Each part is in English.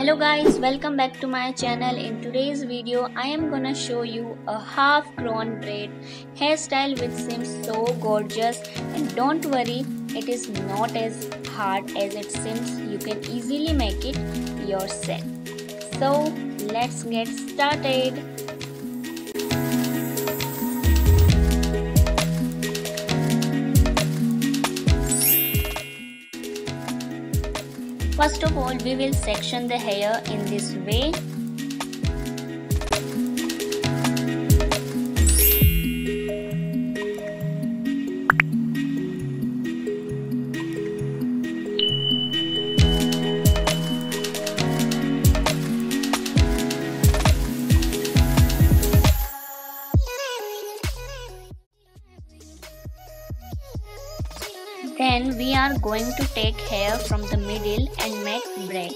Hello guys, welcome back to my channel. In today's video I am gonna show you a half grown braid hairstyle which seems so gorgeous, and don't worry, it is not as hard as it seems. You can easily make it yourself. So let's get started. First of all, we will section the hair in this way. Then we are going to take hair from the middle and make braid.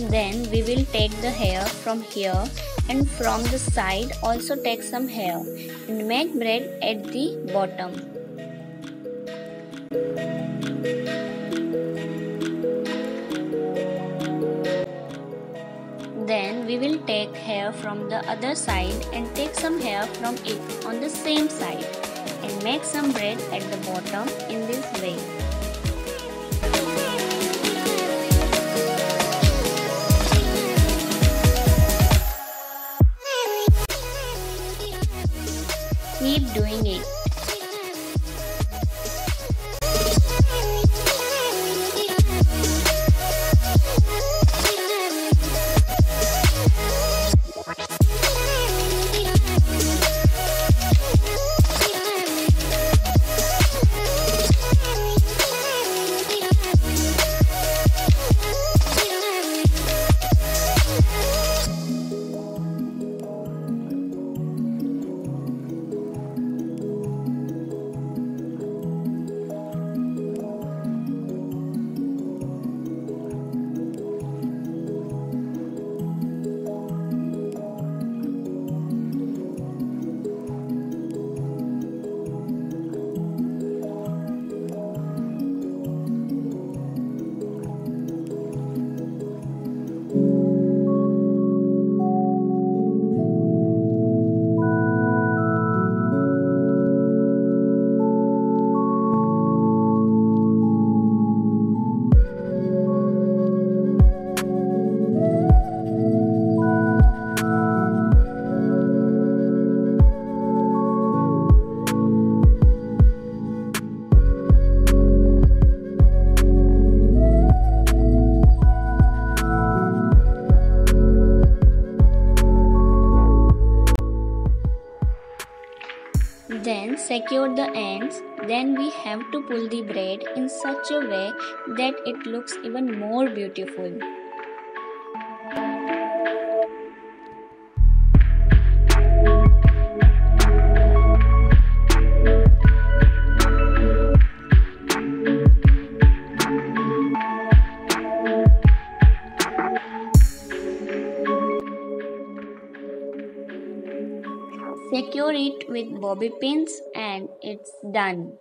Then we will take the hair from here and from the side also take some hair and make braid at the bottom. Then we will take hair from the other side and take some hair from it on the same side and make some braid at the bottom in this way. Keep doing it. Then secure the ends. Then we have to pull the braid in such a way that it looks even more beautiful. Secure it with bobby pins and it's done.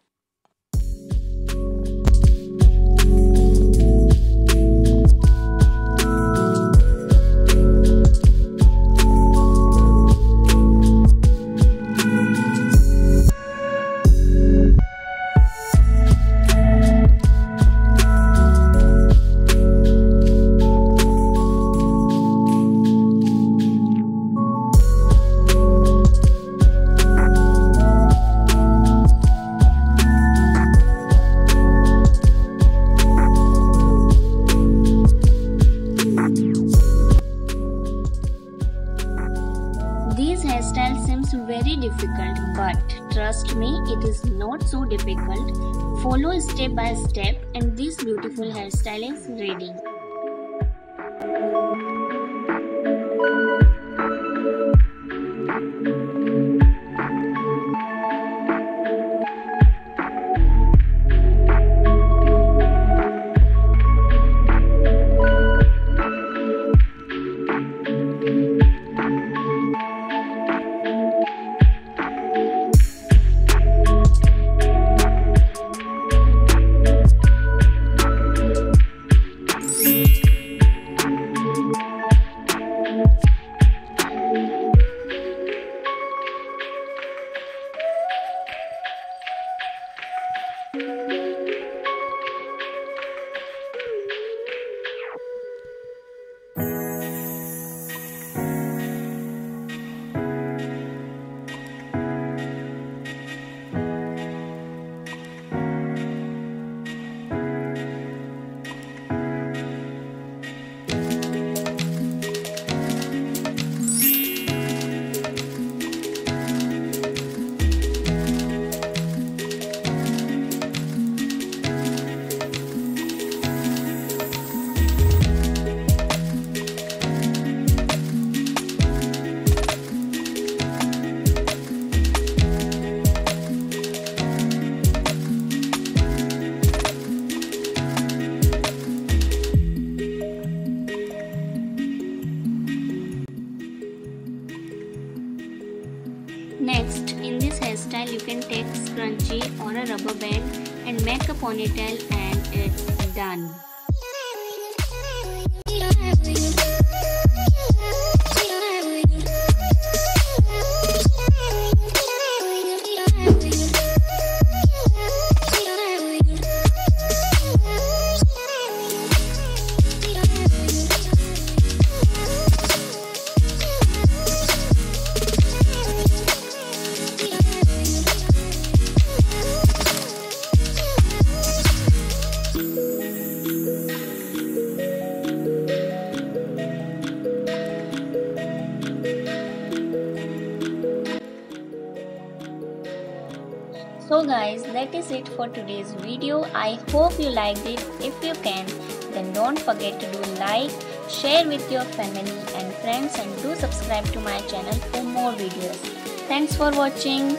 This hairstyle seems very difficult, but trust me, it is not so difficult. Follow step by step and this beautiful hairstyle is ready. Next, in this hairstyle, you can take scrunchie or a rubber band and make a ponytail, and it's done. So guys, that is it for today's video. I hope you liked it. If you can, then don't forget to do like, share with your family and friends, and do subscribe to my channel for more videos. Thanks for watching.